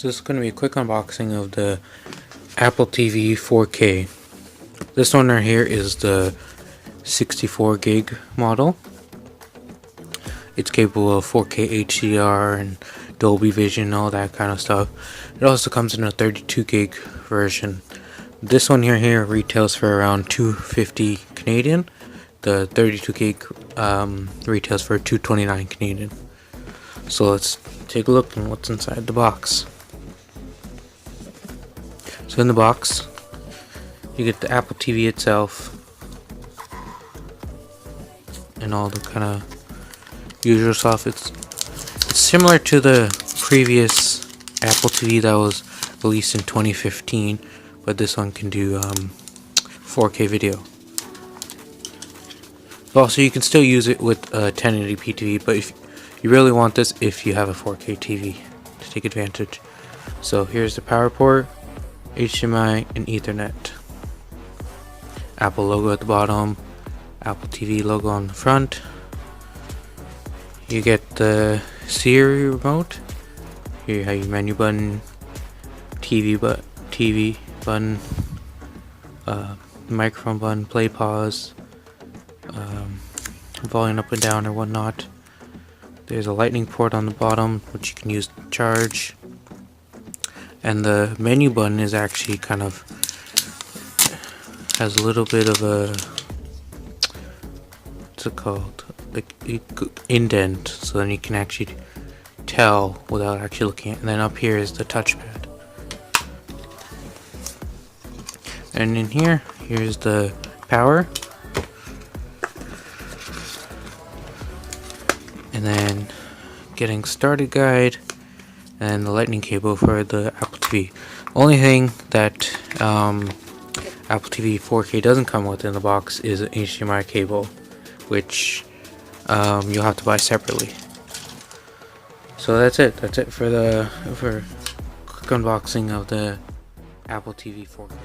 So this is going to be a quick unboxing of the Apple TV 4K. This one right here is the 64 gig model. It's capable of 4K HDR and Dolby Vision, all that kind of stuff. It also comes in a 32 gig version. This one here retails for around $250 Canadian. The 32 gig retails for $229 Canadian. So let's take a look at what's inside the box. So in the box, you get the Apple TV itself and all the kind of usual stuff. It's similar to the previous Apple TV that was released in 2015, but this one can do 4K video. Also, you can still use it with 1080p TV, but if you really want this, if you have a 4K TV to take advantage. So here's the power port, HDMI, and Ethernet. Apple logo at the bottom, Apple TV logo on the front. You get the Siri remote. Here you have your menu button, TV button, microphone button, play, pause, volume up and down or whatnot. There's a lightning port on the bottom which you can use to charge. And the menu button is actually kind of has a little bit of a, what's it called, like indent, so then you can actually tell without actually looking at it. And then up here is the touchpad. And in here's the power. And then getting started guide, and the lightning cable for the Apple TV. Only thing that Apple TV 4K doesn't come with in the box is an HDMI cable, which you'll have to buy separately. So that's it. That's it for quick unboxing of the Apple TV 4K.